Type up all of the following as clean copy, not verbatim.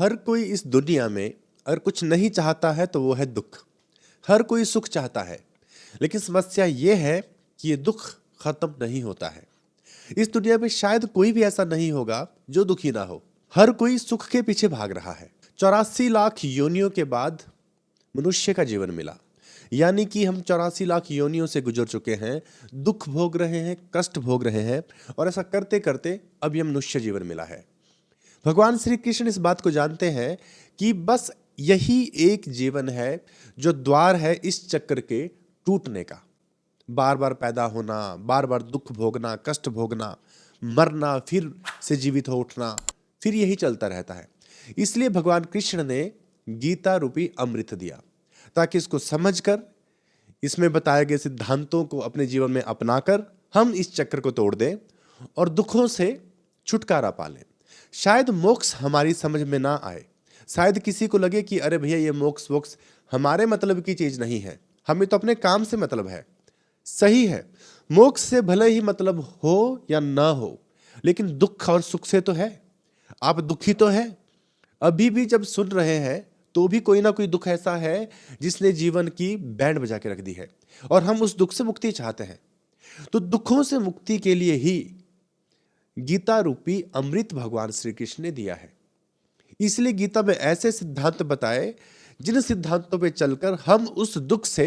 हर कोई इस दुनिया में अगर कुछ नहीं चाहता है तो वो है दुख। हर कोई सुख चाहता है, लेकिन समस्या ये है कि ये दुख खत्म नहीं होता है। इस दुनिया में शायद कोई भी ऐसा नहीं होगा जो दुखी ना हो। हर कोई सुख के पीछे भाग रहा है। 84 लाख योनियों के बाद मनुष्य का जीवन मिला, यानी कि हम 84 लाख योनियों से गुजर चुके हैं, दुख भोग रहे हैं, कष्ट भोग रहे हैं, और ऐसा करते करते अब ये मनुष्य जीवन मिला है। भगवान श्री कृष्ण इस बात को जानते हैं कि बस यही एक जीवन है जो द्वार है इस चक्र के टूटने का। बार बार पैदा होना, बार बार दुख भोगना, कष्ट भोगना, मरना, फिर से जीवित हो उठना, फिर यही चलता रहता है। इसलिए भगवान कृष्ण ने गीता रूपी अमृत दिया, ताकि इसको समझकर, इसमें बताए गए सिद्धांतों को अपने जीवन में अपनाकर हम इस चक्र को तोड़ दें और दुखों से छुटकारा पा लें। शायद मोक्ष हमारी समझ में ना आए, शायद किसी को लगे कि अरे भैया ये मोक्ष वोक्ष हमारे मतलब की चीज नहीं है, हमें तो अपने काम से मतलब है। सही है, मोक्ष से भले ही मतलब हो या ना हो, लेकिन दुख और सुख से तो है। आप दुखी तो है, अभी भी जब सुन रहे हैं तो भी कोई ना कोई दुख ऐसा है जिसने जीवन की बैंड बजा के रख दी है, और हम उस दुख से मुक्ति चाहते हैं। तो दुखों से मुक्ति के लिए ही गीता रूपी अमृत भगवान श्री कृष्ण ने दिया है। इसलिए गीता में ऐसे सिद्धांत बताए जिन सिद्धांतों पे चलकर हम उस दुख से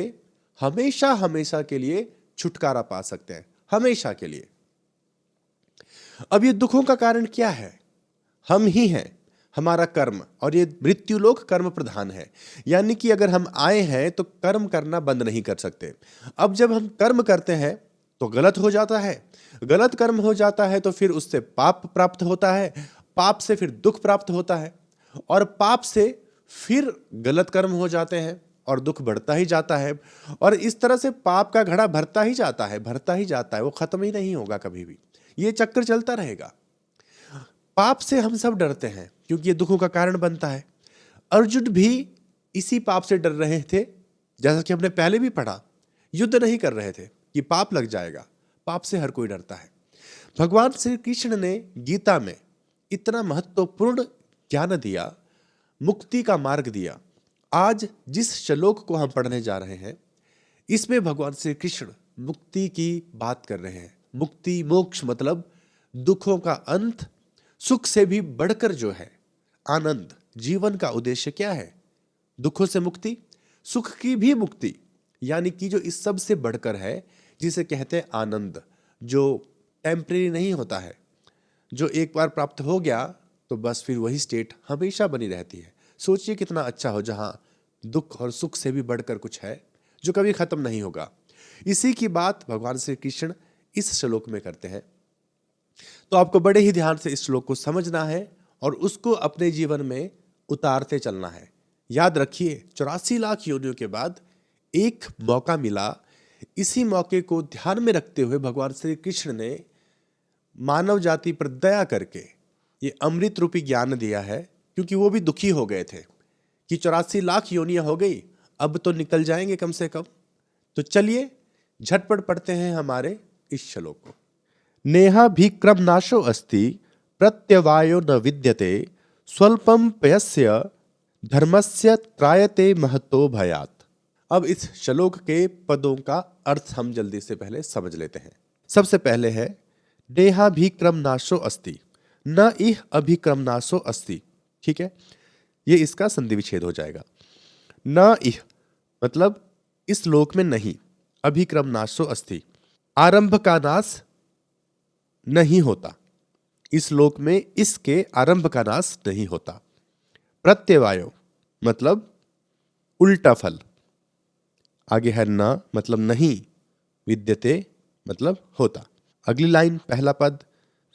हमेशा हमेशा के लिए छुटकारा पा सकते हैं, हमेशा के लिए। अब ये दुखों का कारण क्या है? हम ही हैं, हमारा कर्म, और ये मृत्युलोक कर्म प्रधान है। यानी कि अगर हम आए हैं तो कर्म करना बंद नहीं कर सकते। अब जब हम कर्म करते हैं तो गलत हो जाता है, गलत कर्म हो जाता है तो फिर उससे पाप प्राप्त होता है, पाप से फिर दुख प्राप्त होता है, और पाप से फिर गलत कर्म हो जाते हैं और दुख बढ़ता ही जाता है। और इस तरह से पाप का घड़ा भरता ही जाता है, भरता ही जाता है, वो खत्म ही नहीं होगा कभी भी। ये चक्र चलता रहेगा। पाप से हम सब डरते हैं क्योंकि ये दुखों का कारण बनता है। अर्जुन भी इसी पाप से डर रहे थे, जैसा कि हमने पहले भी पढ़ा। युद्ध नहीं कर रहे थे कि पाप लग जाएगा, पाप से हर कोई डरता है। भगवान श्री कृष्ण ने गीता में इतना महत्वपूर्ण ज्ञान दिया, मुक्ति का मार्ग दिया। आज जिस श्लोक को हम पढ़ने जा रहे हैं, इसमें भगवान श्री कृष्ण मुक्ति की बात कर रहे हैं। मुक्ति, मोक्ष मतलब दुखों का अंत, सुख से भी बढ़कर जो है आनंद। जीवन का उद्देश्य क्या है? दुखों से मुक्ति, सुख की भी मुक्ति, यानी कि जो इस सब से बढ़कर है, जिसे कहते हैं आनंद, जो टेम्परेरी नहीं होता है, जो एक बार प्राप्त हो गया तो बस फिर वही स्टेट हमेशा बनी रहती है। सोचिए कितना अच्छा हो जहां दुख और सुख से भी बढ़कर कुछ है जो कभी खत्म नहीं होगा। इसी की बात भगवान श्री कृष्ण इस श्लोक में करते हैं। तो आपको बड़े ही ध्यान से इस श्लोक को समझना है और उसको अपने जीवन में उतारते चलना है। याद रखिए, 84 लाख योनियों के बाद एक मौका मिला। इसी मौके को ध्यान में रखते हुए भगवान श्री कृष्ण ने मानव जाति पर दया करके ये अमृत रूपी ज्ञान दिया है, क्योंकि वो भी दुखी हो गए थे कि 84 लाख योनियां हो गई, अब तो निकल जाएंगे कम से कम। तो चलिए झटपट पढ़ते हैं हमारे इस श्लोक को। नेहाभिक्रम नाशो अस्ति प्रत्यवायो न विद्यते स्वल्पम पयस्य धर्मस्य त्रायते महतो भयात्। अब इस श्लोक के पदों का अर्थ हम जल्दी से पहले समझ लेते हैं। सबसे पहले है नेहाभिक्रम नाशो अस्ति, न इह अभिक्रम नाशो अस्ति। ठीक है, ये इसका संधि विच्छेद हो जाएगा। न इह मतलब इस लोक में नहीं, अभिक्रम नाशो अस्ति आरंभ का नाश नहीं होता, इस लोक में इसके आरंभ का नाश नहीं होता। प्रत्यवायो मतलब उल्टा फल, आगे है न मतलब नहीं, विद्यते मतलब होता। अगली लाइन पहला पद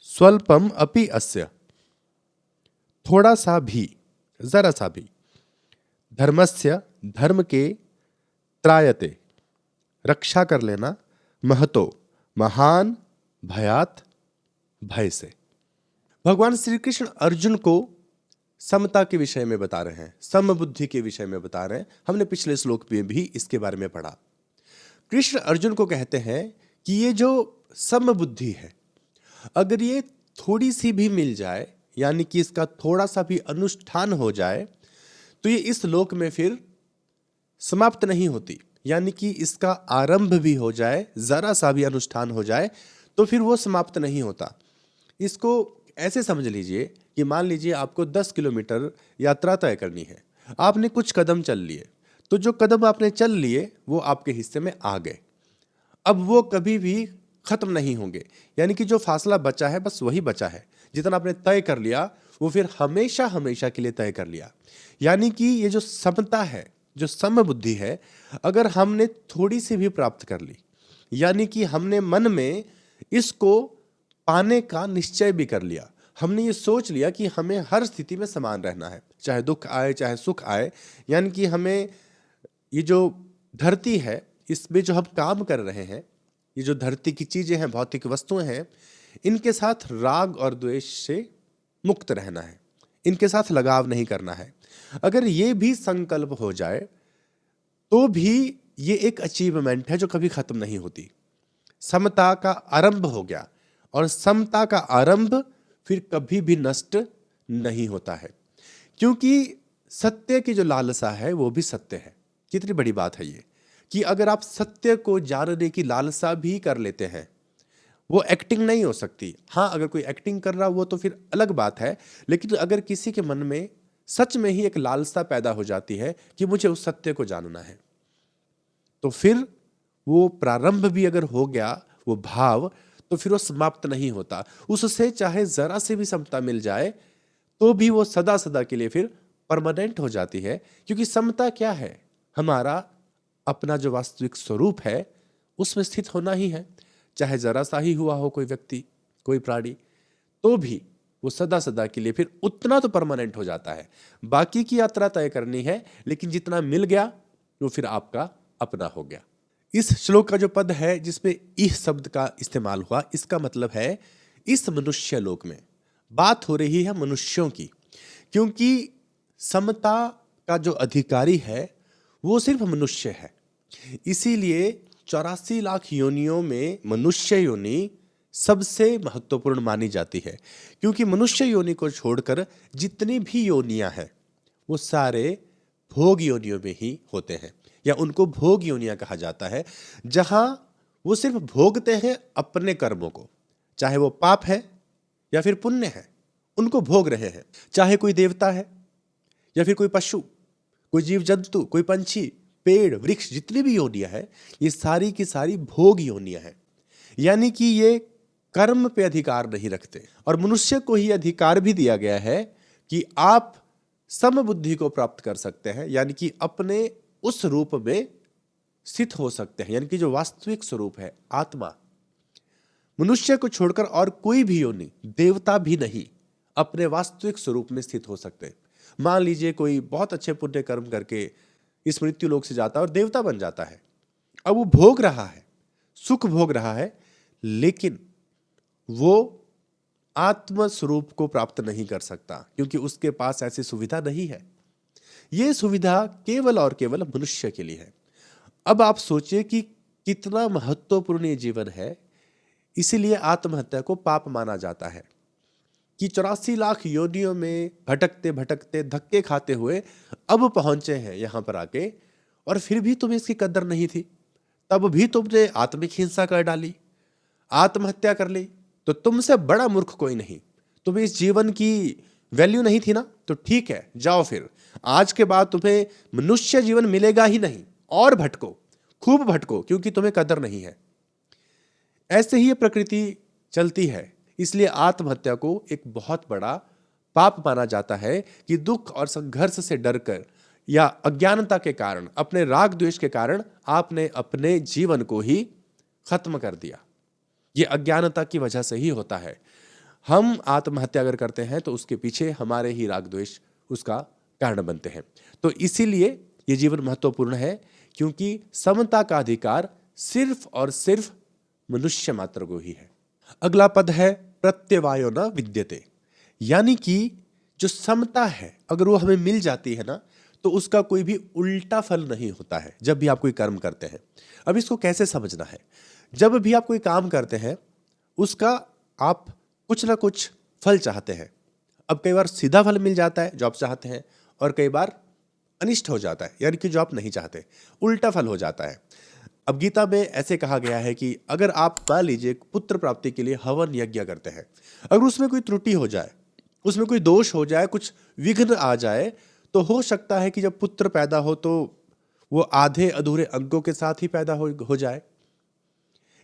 स्वल्पम अपि अस्य, थोड़ा सा भी, जरा सा भी, धर्मस्य धर्म के, त्रायते रक्षा कर लेना, महतो महान, भयात भय से। भगवान श्री कृष्ण अर्जुन को समता के विषय में बता रहे हैं, समबुद्धि के विषय में बता रहे हैं। हमने पिछले श्लोक में भी इसके बारे में पढ़ा। कृष्ण अर्जुन को कहते हैं कि ये जो समबुद्धि है, अगर ये थोड़ी सी भी मिल जाए, यानी कि इसका थोड़ा सा भी अनुष्ठान हो जाए तो ये इस लोक में फिर समाप्त नहीं होती। यानी कि इसका आरंभ भी हो जाए, जरा सा भी अनुष्ठान हो जाए तो फिर वो समाप्त नहीं होता। इसको ऐसे समझ लीजिए कि मान लीजिए आपको 10 किलोमीटर यात्रा तय करनी है, आपने कुछ कदम चल लिए, तो जो कदम आपने चल लिए वो आपके हिस्से में आ गए, अब वो कभी भी खत्म नहीं होंगे। यानी कि जो फासला बचा है बस वही बचा है, जितना आपने तय कर लिया वो फिर हमेशा हमेशा के लिए तय कर लिया। यानी कि ये जो समता है, जो समबुद्धि है, अगर हमने थोड़ी सी भी प्राप्त कर ली, यानी कि हमने मन में इसको पाने का निश्चय भी कर लिया, हमने ये सोच लिया कि हमें हर स्थिति में समान रहना है, चाहे दुख आए चाहे सुख आए। यानी कि हमें ये जो धरती है इसमें जो हम काम कर रहे हैं, ये जो धरती की चीजें हैं, भौतिक वस्तुएं हैं, इनके साथ राग और द्वेष से मुक्त रहना है, इनके साथ लगाव नहीं करना है। अगर ये भी संकल्प हो जाए तो भी ये एक अचीवमेंट है जो कभी खत्म नहीं होती। समता का आरंभ हो गया और समता का आरंभ फिर कभी भी नष्ट नहीं होता है, क्योंकि सत्य की जो लालसा है वो भी सत्य है। कितनी बड़ी बात है ये कि अगर आप सत्य को जानने की लालसा भी कर लेते हैं, वो एक्टिंग नहीं हो सकती। हाँ, अगर कोई एक्टिंग कर रहा वो तो फिर अलग बात है, लेकिन अगर किसी के मन में सच में ही एक लालसा पैदा हो जाती है कि मुझे उस सत्य को जानना है, तो फिर वो प्रारंभ भी अगर हो गया वो भाव, तो फिर वो समाप्त नहीं होता। उससे चाहे जरा से भी समता मिल जाए तो भी वो सदा सदा के लिए फिर परमानेंट हो जाती है। क्योंकि समता क्या है, हमारा अपना जो वास्तविक स्वरूप है उसमें स्थित होना ही है। चाहे जरा सा ही हुआ हो कोई व्यक्ति, कोई प्राणी, तो भी वो सदा सदा के लिए फिर उतना तो परमानेंट हो जाता है। बाकी की यात्रा तय करनी है, लेकिन जितना मिल गया वो फिर आपका अपना हो गया। इस श्लोक का जो पद है जिसमें इह शब्द का इस्तेमाल हुआ, इसका मतलब है इस मनुष्य लोक में बात हो रही है मनुष्यों की, क्योंकि समता का जो अधिकारी है वो सिर्फ मनुष्य है। इसीलिए 84 लाख योनियों में मनुष्य योनि सबसे महत्वपूर्ण मानी जाती है, क्योंकि मनुष्य योनि को छोड़कर जितनी भी योनियां हैं वो सारे भोग योनियों में ही होते हैं, या उनको भोग योनियां कहा जाता है, जहां वो सिर्फ भोगते हैं अपने कर्मों को, चाहे वो पाप है या फिर पुण्य है, उनको भोग रहे हैं। चाहे कोई देवता है या फिर कोई पशु, कोई जीव जंतु, कोई पंछी, पेड़, वृक्ष, जितनी भी योनियां हैं ये सारी की सारी भोग योनियां हैं। यानी कि ये कर्म पे अधिकार नहीं रखते। और मनुष्य को ही अधिकार भी दिया गया है कि आप समबुद्धि को प्राप्त कर सकते हैं, यानी कि अपने उस रूप में स्थित हो सकते हैं, यानी कि जो वास्तविक स्वरूप है आत्मा। मनुष्य को छोड़कर और कोई भी योनि, देवता भी नहीं, अपने वास्तविक स्वरूप में स्थित हो सकते। मान लीजिए कोई बहुत अच्छे पुण्य कर्म करके इस मृत्यु लोक से जाता है और देवता बन जाता है। अब वो भोग रहा है, सुख भोग रहा है, लेकिन वो आत्म स्वरूप को प्राप्त नहीं कर सकता, क्योंकि उसके पास ऐसी सुविधा नहीं है। ये सुविधा केवल और केवल मनुष्य के लिए है। अब आप सोचिए कि कितना महत्वपूर्ण ये जीवन है। इसीलिए आत्महत्या को पाप माना जाता है कि 84 लाख योनियों में भटकते भटकते धक्के खाते हुए अब पहुंचे हैं यहां पर आके, और फिर भी तुम्हें इसकी कदर नहीं थी। तब भी तुमने आत्मिक हिंसा कर डाली, आत्महत्या कर ली, तो तुमसे बड़ा मूर्ख कोई नहीं। तुम्हें इस जीवन की वैल्यू नहीं थी ना, तो ठीक है, जाओ फिर, आज के बाद तुम्हें मनुष्य जीवन मिलेगा ही नहीं, और भटको, खूब भटको, क्योंकि तुम्हें कदर नहीं है। ऐसे ही ये प्रकृति चलती है। इसलिए आत्महत्या को एक बहुत बड़ा पाप माना जाता है कि दुख और संघर्ष से डरकर या अज्ञानता के कारण, अपने राग द्वेष के कारण आपने अपने जीवन को ही खत्म कर दिया। ये अज्ञानता की वजह से ही होता है। हम आत्महत्या अगर करते हैं तो उसके पीछे हमारे ही राग द्वेष उसका कारण बनते हैं। तो इसीलिए ये जीवन महत्वपूर्ण है, क्योंकि समता का अधिकार सिर्फ और सिर्फ मनुष्य मात्र को ही है। अगला पद है प्रत्यवायो न विद्यते, यानी कि जो समता है अगर वो हमें मिल जाती है ना, तो उसका कोई भी उल्टा फल नहीं होता है जब भी आप कोई कर्म करते हैं। अब इसको कैसे समझना है, जब भी आप कोई काम करते हैं उसका आप कुछ ना कुछ फल चाहते हैं। अब कई बार सीधा फल मिल जाता है जो आप चाहते हैं, और कई बार अनिष्ट हो जाता है, यानी कि जो आप नहीं चाहते, उल्टा फल हो जाता है। अब गीता में ऐसे कहा गया है कि अगर आप मान लीजिए पुत्र प्राप्ति के लिए हवन यज्ञ करते हैं, अगर उसमें कोई त्रुटि हो जाए, उसमें कोई दोष हो जाए, कुछ विघ्न आ जाए, तो हो सकता है कि जब पुत्र पैदा हो तो वो आधे अधूरे अंगों के साथ ही पैदा हो जाए।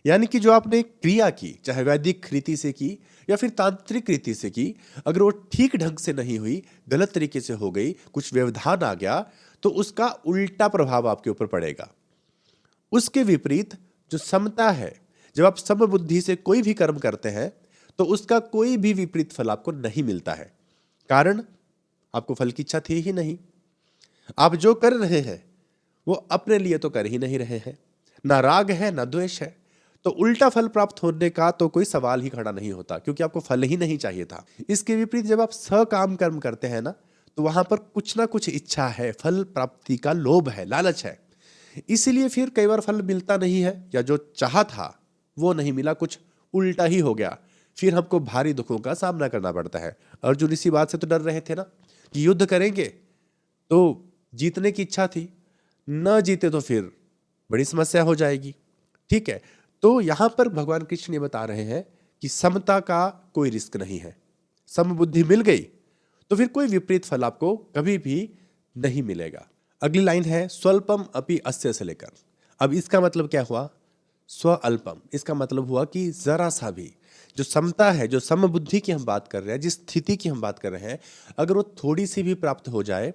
यानी कि जो आपने क्रिया की, चाहे वैदिक रीति से की या फिर तांत्रिक रीति से की, अगर वो ठीक ढंग से नहीं हुई, गलत तरीके से हो गई, कुछ व्यवधान आ गया, तो उसका उल्टा प्रभाव आपके ऊपर पड़ेगा। उसके विपरीत जो समता है, जब आप समबुद्धि से कोई भी कर्म करते हैं तो उसका कोई भी विपरीत फल आपको नहीं मिलता है। कारण, आपको फल की इच्छा थी ही नहीं। आप जो कर रहे हैं वो अपने लिए तो कर ही नहीं रहे हैं, ना राग है ना द्वेष है, तो उल्टा फल प्राप्त होने का तो कोई सवाल ही खड़ा नहीं होता, क्योंकि आपको फल ही नहीं चाहिए था। इसके विपरीत जब आप सकाम कर्म करते हैं ना, तो वहां पर कुछ ना कुछ इच्छा है, फल प्राप्ति का लोभ है, लालच है। इसीलिए फिर कई बार फल मिलता नहीं है, या जो चाहा था वो नहीं मिला, कुछ उल्टा ही हो गया, फिर हमको भारी दुखों का सामना करना पड़ता है। अर्जुन इसी बात से तो डर रहे थे ना कि युद्ध करेंगे तो जीतने की इच्छा थी, न जीते तो फिर बड़ी समस्या हो जाएगी। ठीक है, तो यहां पर भगवान कृष्ण ये बता रहे हैं कि समता का कोई रिस्क नहीं है। समबुद्धि मिल गई तो फिर कोई विपरीत फल आपको कभी भी नहीं मिलेगा। अगली लाइन है स्वल्पम अपि अस्य से लेकर। अब इसका मतलब क्या हुआ? स्व अल्पम। इसका मतलब हुआ कि जरा सा भी जो समता है, जो समबुद्धि की हम बात कर रहे हैं, जिस स्थिति की हम बात कर रहे हैं, अगर वो थोड़ी सी भी प्राप्त हो जाए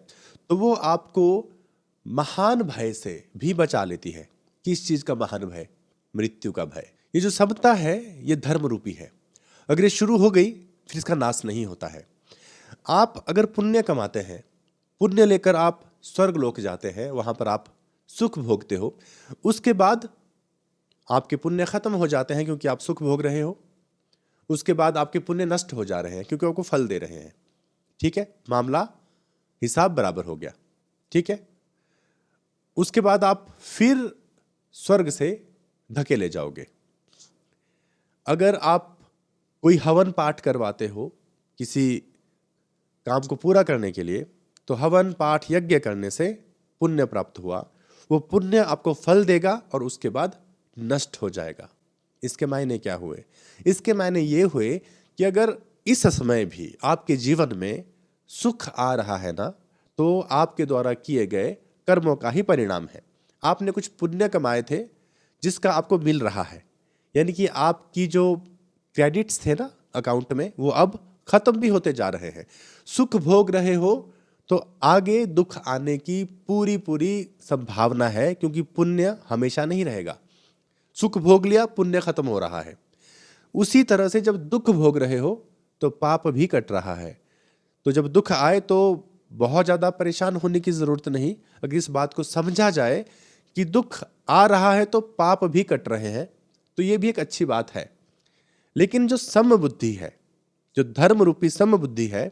तो वो आपको महान भय से भी बचा लेती है। किस चीज का महान भय? मृत्यु का भय। ये जो समता है ये धर्म रूपी है। अगर ये शुरू हो गई फिर इसका नाश नहीं होता है। आप अगर पुण्य कमाते हैं, पुण्य लेकर आप स्वर्ग लोक जाते हैं, वहां पर आप सुख भोगते हो, उसके बाद आपके पुण्य खत्म हो जाते हैं क्योंकि आप सुख भोग रहे हो, उसके बाद आपके पुण्य नष्ट हो जा रहे हैं क्योंकि आपको फल दे रहे हैं। ठीक है, मामला हिसाब बराबर हो गया। ठीक है, उसके बाद आप फिर स्वर्ग से धकेले जाओगे। अगर आप कोई हवन पाठ करवाते हो किसी काम को पूरा करने के लिए, तो हवन पाठ यज्ञ करने से पुण्य प्राप्त हुआ, वो पुण्य आपको फल देगा और उसके बाद नष्ट हो जाएगा। इसके मायने क्या हुए? इसके मायने ये हुए कि अगर इस समय भी आपके जीवन में सुख आ रहा है ना, तो आपके द्वारा किए गए कर्मों का ही परिणाम है। आपने कुछ पुण्य कमाए थे जिसका आपको मिल रहा है, यानी कि आपकी जो क्रेडिट्स थे ना अकाउंट में, वो अब खत्म भी होते जा रहे हैं। सुख भोग रहे हो तो आगे दुख आने की पूरी पूरी संभावना है, क्योंकि पुण्य हमेशा नहीं रहेगा। सुख भोग लिया, पुण्य खत्म हो रहा है। उसी तरह से जब दुख भोग रहे हो तो पाप भी कट रहा है। तो जब दुख आए तो बहुत ज्यादा परेशान होने की जरूरत नहीं। अगर इस बात को समझा जाए कि दुख आ रहा है तो पाप भी कट रहे हैं, तो ये भी एक अच्छी बात है। लेकिन जो समबुद्धि है, जो धर्म रूपी समबुद्धि है,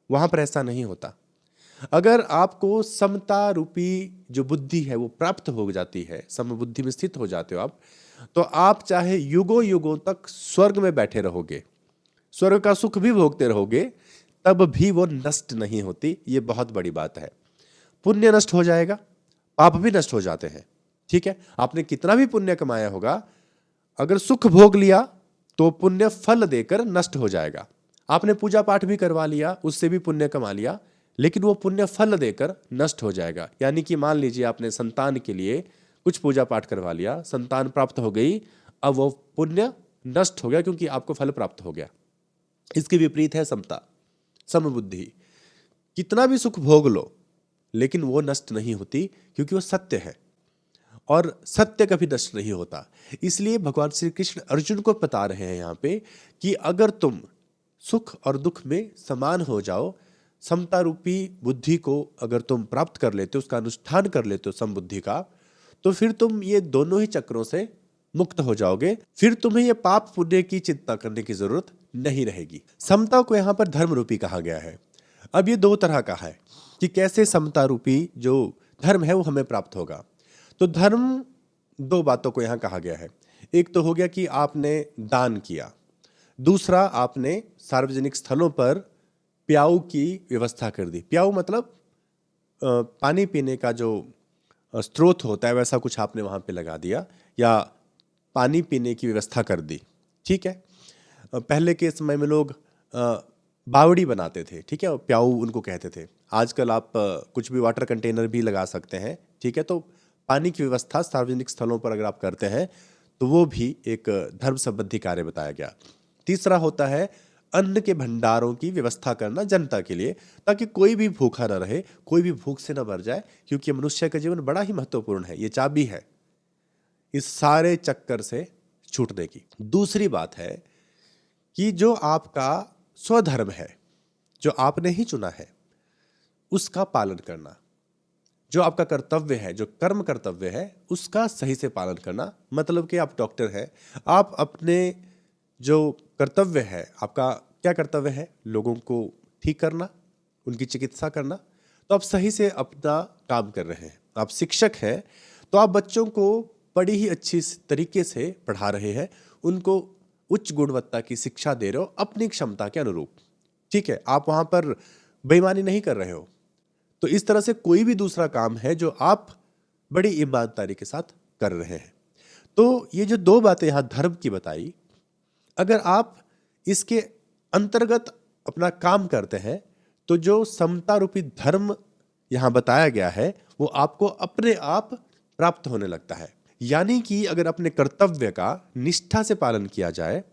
वहां पर ऐसा नहीं होता। अगर आपको समता रूपी जो बुद्धि है वो प्राप्त हो जाती है, समबुद्धि में स्थित हो जाते हो आप, तो आप चाहे युगों युगों तक स्वर्ग में बैठे रहोगे, स्वर्ग का सुख भी भोगते रहोगे, तब भी वो नष्ट नहीं होती। ये बहुत बड़ी बात है। पुण्य नष्ट हो जाएगा, पाप भी नष्ट हो जाते हैं। ठीक है, आपने कितना भी पुण्य कमाया होगा, अगर सुख भोग लिया तो पुण्य फल देकर नष्ट हो जाएगा। आपने पूजा पाठ भी करवा लिया, उससे भी पुण्य कमा लिया, लेकिन वो पुण्य फल देकर नष्ट हो जाएगा। यानी कि मान लीजिए आपने संतान के लिए कुछ पूजा पाठ करवा लिया, संतान प्राप्त हो गई, अब वो पुण्य नष्ट हो गया क्योंकि आपको फल प्राप्त हो गया। इसके विपरीत है समता, समबुद्धि। कितना भी सुख भोग लो लेकिन वो नष्ट नहीं होती, क्योंकि वो सत्य है और सत्य कभी नष्ट नहीं होता। इसलिए भगवान श्री कृष्ण अर्जुन को बता रहे हैं यहाँ पे कि अगर तुम सुख और दुख में समान हो जाओ, समता रूपी बुद्धि को अगर तुम प्राप्त कर लेते हो, उसका अनुष्ठान कर लेते हो समबुद्धि का, तो फिर तुम ये दोनों ही चक्रों से मुक्त हो जाओगे। फिर तुम्हें ये पाप पुण्य की चिंता करने की जरूरत नहीं रहेगी। समता को यहाँ पर धर्म रूपी कहा गया है। अब ये दो तरह का है कि कैसे समता रूपी जो धर्म है वो हमें प्राप्त होगा। तो धर्म दो बातों को यहाँ कहा गया है। एक तो हो गया कि आपने दान किया, दूसरा आपने सार्वजनिक स्थलों पर प्याऊ की व्यवस्था कर दी। प्याऊ मतलब पानी पीने का जो स्रोत होता है वैसा कुछ आपने वहाँ पे लगा दिया, या पानी पीने की व्यवस्था कर दी। ठीक है। पहले के समय में लोग बावड़ी बनाते थे, ठीक है, प्याऊ उनको कहते थे। आजकल आप कुछ भी वाटर कंटेनर भी लगा सकते हैं, ठीक है। तो पानी की व्यवस्था सार्वजनिक स्थलों पर अगर आप करते हैं तो वो भी एक धर्म संबंधी कार्य बताया गया। तीसरा होता है अन्न के भंडारों की व्यवस्था करना जनता के लिए, ताकि कोई भी भूखा न रहे, कोई भी भूख से न मर जाए, क्योंकि मनुष्य का जीवन बड़ा ही महत्वपूर्ण है। ये चाबी है इस सारे चक्कर से छूटने की। दूसरी बात है कि जो आपका स्वधर्म है, जो आपने ही चुना है, उसका पालन करना। जो आपका कर्तव्य है, जो कर्म कर्तव्य है, उसका सही से पालन करना। मतलब कि आप डॉक्टर हैं, आप अपने जो कर्तव्य है, आपका क्या कर्तव्य है? लोगों को ठीक करना, उनकी चिकित्सा करना। तो आप सही से अपना काम कर रहे हैं। आप शिक्षक हैं तो आप बच्चों को बड़ी ही अच्छी तरीके से पढ़ा रहे हैं, उनको उच्च गुणवत्ता की शिक्षा दे रहे हो अपनी क्षमता के अनुरूप। ठीक है, आप वहां पर बेईमानी नहीं कर रहे हो। तो इस तरह से कोई भी दूसरा काम है जो आप बड़ी ईमानदारी के साथ कर रहे हैं। तो ये जो दो बातें यहां धर्म की बताई, अगर आप इसके अंतर्गत अपना काम करते हैं तो जो समता रूपी धर्म यहां बताया गया है वो आपको अपने आप प्राप्त होने लगता है। यानी कि अगर अपने कर्तव्य का निष्ठा से पालन किया जाए,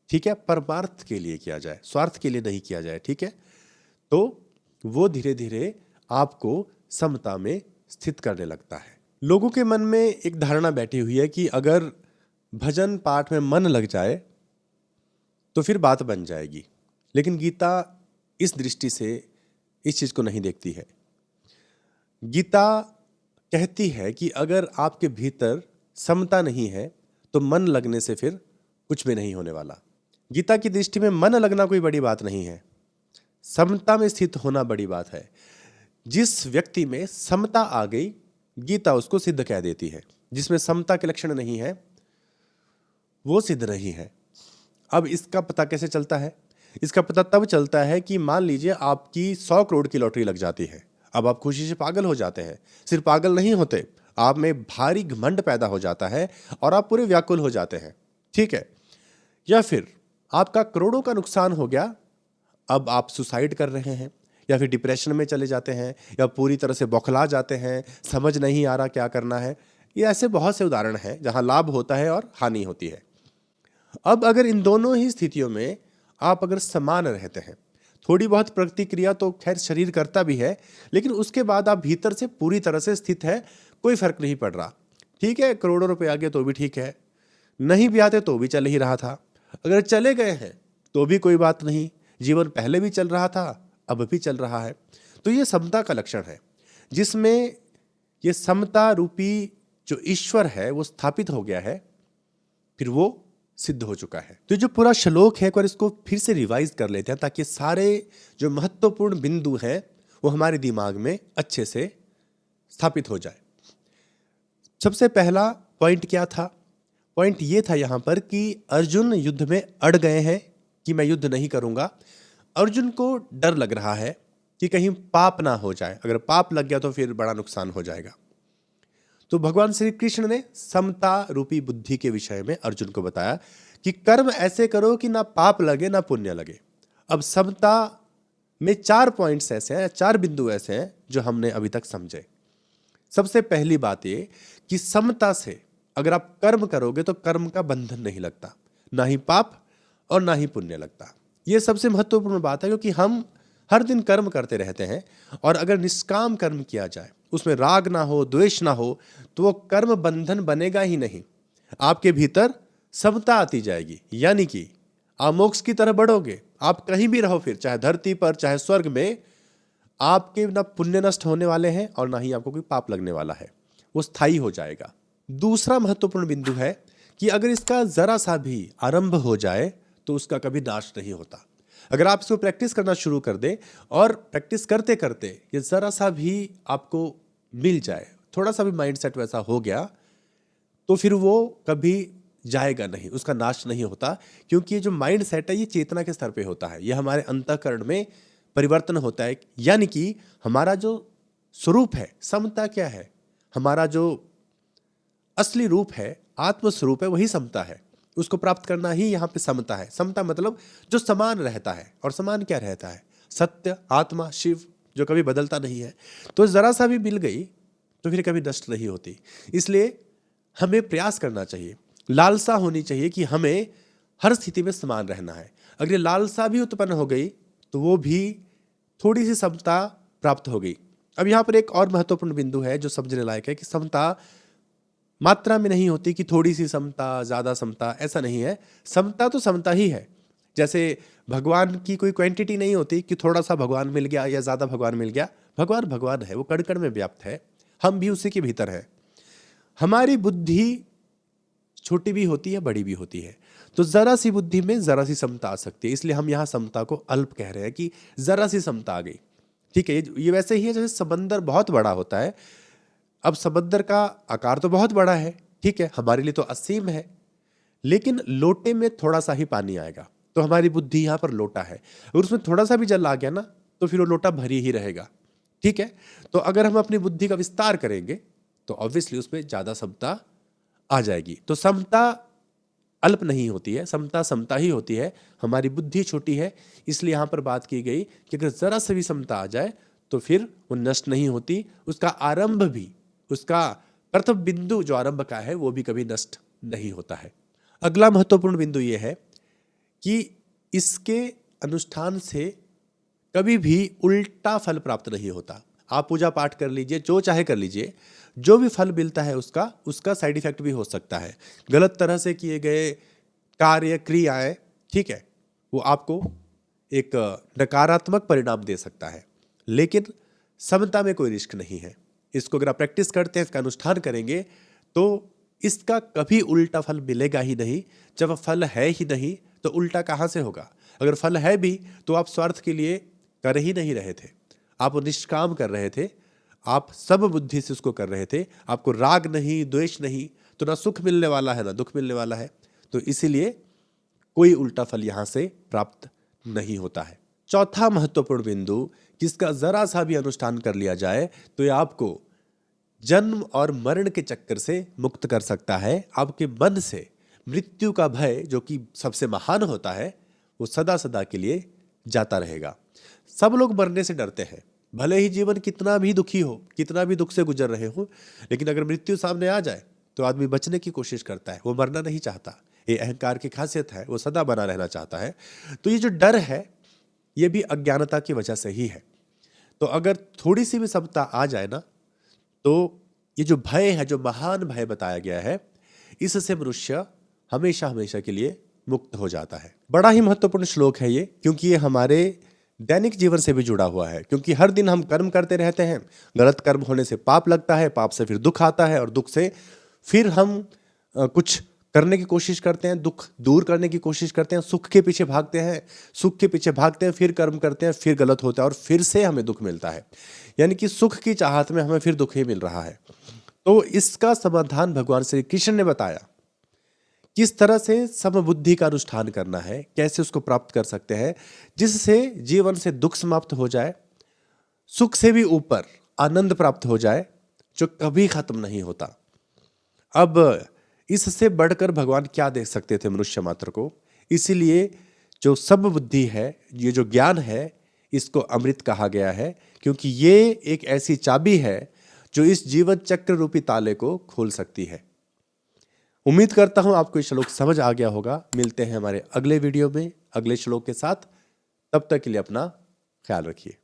ठीक है, परमार्थ के लिए किया जाए, स्वार्थ के लिए नहीं किया जाए, ठीक है, तो वो धीरे धीरे आपको समता में स्थित करने लगता है। लोगों के मन में एक धारणा बैठी हुई है कि अगर भजन पाठ में मन लग जाए तो फिर बात बन जाएगी, लेकिन गीता इस दृष्टि से इस चीज को नहीं देखती है। गीता कहती है कि अगर आपके भीतर समता नहीं है तो मन लगने से फिर कुछ भी नहीं होने वाला। गीता की दृष्टि में मन लगना कोई बड़ी बात नहीं है, समता में स्थित होना बड़ी बात है। जिस व्यक्ति में समता आ गई, गीता उसको सिद्ध कह देती है। जिसमें समता के लक्षण नहीं है वो सिद्ध नहीं है। अब इसका पता कैसे चलता है? इसका पता तब चलता है कि मान लीजिए आपकी 100 करोड़ की लॉटरी लग जाती है। अब आप खुशी से पागल हो जाते हैं। सिर्फ पागल नहीं होते, आप में भारी घमंड पैदा हो जाता है और आप पूरे व्याकुल हो जाते हैं, ठीक है। या फिर आपका करोड़ों का नुकसान हो गया, अब आप सुसाइड कर रहे हैं, या फिर डिप्रेशन में चले जाते हैं, या पूरी तरह से बौखला जाते हैं, समझ नहीं आ रहा क्या करना है। ये ऐसे बहुत से उदाहरण हैं जहां लाभ होता है और हानि होती है। अब अगर इन दोनों ही स्थितियों में आप अगर समान रहते हैं, थोड़ी बहुत प्रतिक्रिया तो खैर शरीर करता भी है, लेकिन उसके बाद आप भीतर से पूरी तरह से स्थित है, कोई फर्क नहीं पड़ रहा, ठीक है, करोड़ों रुपए आ गए तो भी ठीक है, नहीं भी आते तो भी चल ही रहा था, अगर चले गए हैं तो भी कोई बात नहीं, जीवन पहले भी चल रहा था अब भी चल रहा है। तो ये समता का लक्षण है, जिसमें ये समता रूपी जो ईश्वर है वो स्थापित हो गया है, फिर वो सिद्ध हो चुका है। तो जो पूरा श्लोक है, एक बार इसको फिर से रिवाइज कर लेते हैं ताकि सारे जो महत्वपूर्ण बिंदु हैं वो हमारे दिमाग में अच्छे से स्थापित हो जाए। सबसे पहला पॉइंट क्या था? पॉइंट ये था यहां पर कि अर्जुन युद्ध में अड़ गए हैं कि मैं युद्ध नहीं करूंगा। अर्जुन को डर लग रहा है कि कहीं पाप ना हो जाए, अगर पाप लग गया तो फिर बड़ा नुकसान हो जाएगा। तो भगवान श्री कृष्ण ने समता रूपी बुद्धि के विषय में अर्जुन को बताया कि कर्म ऐसे करो कि ना पाप लगे ना पुण्य लगे। अब समता में 4 पॉइंट्स ऐसे हैं, 4 बिंदु ऐसे हैं जो हमने अभी तक समझे। सबसे पहली बात ये कि समता से अगर आप कर्म करोगे तो कर्म का बंधन नहीं लगता, ना ही पाप और ना ही पुण्य लगता। यह सबसे महत्वपूर्ण बात है, क्योंकि हम हर दिन कर्म करते रहते हैं और अगर निष्काम कर्म किया जाए, उसमें राग ना हो, द्वेष ना हो, तो वो कर्म बंधन बनेगा ही नहीं। आपके भीतर समता आती जाएगी, यानी कि आप मोक्ष की तरफ बढ़ोगे। आप कहीं भी रहो, फिर चाहे धरती पर चाहे स्वर्ग में, आपके ना पुण्य नष्ट होने वाले हैं और ना ही आपको कोई पाप लगने वाला है, वो स्थायी हो जाएगा। दूसरा महत्वपूर्ण बिंदु है कि अगर इसका जरा सा भी आरंभ हो जाए तो उसका कभी नाश नहीं होता। अगर आप इसको प्रैक्टिस करना शुरू कर दें और प्रैक्टिस करते करते ये जरा सा भी आपको मिल जाए, थोड़ा सा भी माइंडसेट वैसा हो गया, तो फिर वो कभी जाएगा नहीं, उसका नाश नहीं होता। क्योंकि ये जो माइंडसेट है ये चेतना के स्तर पे होता है, ये हमारे अंतःकरण में परिवर्तन होता है। यानी कि हमारा जो स्वरूप है, समता क्या है, हमारा जो असली रूप है, आत्म स्वरूप है, वही समता है। उसको प्राप्त करना ही यहाँ पे समता है। समता मतलब जो समान रहता है। और समान क्या रहता है? सत्य, आत्मा, शिव, जो कभी बदलता नहीं है। तो जरा सा भी मिल गई तो फिर कभी नष्ट नहीं होती। इसलिए हमें प्रयास करना चाहिए, लालसा होनी चाहिए कि हमें हर स्थिति में समान रहना है। अगर ये लालसा भी उत्पन्न हो गई तो वो भी थोड़ी सी समता प्राप्त हो गई। अब यहाँ पर एक और महत्वपूर्ण बिंदु है जो समझने लायक है कि समता मात्रा में नहीं होती कि थोड़ी सी समता, ज्यादा समता, ऐसा नहीं है। समता तो समता ही है। जैसे भगवान की कोई क्वांटिटी नहीं होती कि थोड़ा सा भगवान मिल गया या ज्यादा भगवान मिल गया। भगवान भगवान है, वो कण कण में व्याप्त है, हम भी उसी के भीतर हैं। हमारी बुद्धि छोटी भी होती है, बड़ी भी होती है। तो जरा सी बुद्धि में जरा सी समता आ सकती है। इसलिए हम यहाँ समता को अल्प कह रहे हैं कि जरा सी समता आ गई। ठीक है, ये वैसे ही है जैसे समंदर बहुत बड़ा होता है। अब समंदर का आकार तो बहुत बड़ा है, ठीक है, हमारे लिए तो असीम है, लेकिन लोटे में थोड़ा सा ही पानी आएगा। तो हमारी बुद्धि यहाँ पर लोटा है, और उसमें थोड़ा सा भी जल आ गया ना तो फिर वो लोटा भरी ही रहेगा। ठीक है, तो अगर हम अपनी बुद्धि का विस्तार करेंगे तो ऑब्वियसली उसमें ज्यादा समता आ जाएगी। तो समता अल्प नहीं होती है, समता समता ही होती है। हमारी बुद्धि छोटी है, इसलिए यहाँ पर बात की गई कि अगर जरा से भी समता आ जाए तो फिर वो नष्ट नहीं होती। उसका आरंभ भी, उसका प्रथम बिंदु जो आरंभ का है वो भी कभी नष्ट नहीं होता है। अगला महत्वपूर्ण बिंदु ये है कि इसके अनुष्ठान से कभी भी उल्टा फल प्राप्त नहीं होता। आप पूजा पाठ कर लीजिए, जो चाहे कर लीजिए, जो भी फल मिलता है उसका साइड इफेक्ट भी हो सकता है। गलत तरह से किए गए कार्य, क्रियाएं, ठीक है, वो आपको एक नकारात्मक परिणाम दे सकता है। लेकिन समता में कोई रिस्क नहीं है। इसको अगर आप प्रैक्टिस करते हैं, इसका अनुष्ठान करेंगे तो इसका कभी उल्टा फल मिलेगा ही नहीं। जब फल है ही नहीं तो उल्टा कहाँ से होगा? अगर फल है भी तो आप स्वार्थ के लिए कर ही नहीं रहे थे, आप निष्काम कर रहे थे, आप सब बुद्धि से उसको कर रहे थे। आपको राग नहीं, द्वेष नहीं, तो ना सुख मिलने वाला है ना दुख मिलने वाला है। तो इसीलिए कोई उल्टा फल यहां से प्राप्त नहीं होता है। चौथा महत्वपूर्ण बिंदु, जिसका जरा सा भी अनुष्ठान कर लिया जाए तो ये आपको जन्म और मरण के चक्कर से मुक्त कर सकता है। आपके मन से मृत्यु का भय, जो कि सबसे महान होता है, वो सदा सदा के लिए जाता रहेगा। सब लोग मरने से डरते हैं, भले ही जीवन कितना भी दुखी हो, कितना भी दुख से गुजर रहे हो, लेकिन अगर मृत्यु सामने आ जाए तो आदमी बचने की कोशिश करता है, वो मरना नहीं चाहता। ये अहंकार की खासियत है, वो सदा बना रहना चाहता है। तो ये जो डर है ये भी अज्ञानता की वजह से ही है। तो अगर थोड़ी सी भी समता आ जाए ना तो ये जो भय है, जो महान भय बताया गया है, इससे मनुष्य हमेशा हमेशा के लिए मुक्त हो जाता है। बड़ा ही महत्वपूर्ण श्लोक है ये, क्योंकि ये हमारे दैनिक जीवन से भी जुड़ा हुआ है। क्योंकि हर दिन हम कर्म करते रहते हैं, गलत कर्म होने से पाप लगता है, पाप से फिर दुख आता है, और दुख से फिर हम कुछ करने की कोशिश करते हैं, दुख दूर करने की कोशिश करते हैं, सुख के पीछे भागते हैं, सुख के पीछे भागते हैं, फिर कर्म करते हैं, फिर गलत होता है और फिर से हमें दुख मिलता है। यानी कि सुख की चाहत में हमें फिर दुख ही मिल रहा है। तो इसका समाधान भगवान श्री कृष्ण ने बताया, किस तरह से समबुद्धि का अनुष्ठान करना है, कैसे उसको प्राप्त कर सकते हैं, जिससे जीवन से दुख समाप्त हो जाए, सुख से भी ऊपर आनंद प्राप्त हो जाए, जो कभी खत्म नहीं होता। अब इससे बढ़कर भगवान क्या दे सकते थे मनुष्य मात्र को? इसीलिए जो समबुद्धि है, ये जो ज्ञान है, इसको अमृत कहा गया है, क्योंकि ये एक ऐसी चाबी है जो इस जीवन चक्र रूपी ताले को खोल सकती है। उम्मीद करता हूं आपको ये श्लोक समझ आ गया होगा। मिलते हैं हमारे अगले वीडियो में अगले श्लोक के साथ। तब तक के लिए अपना ख्याल रखिए।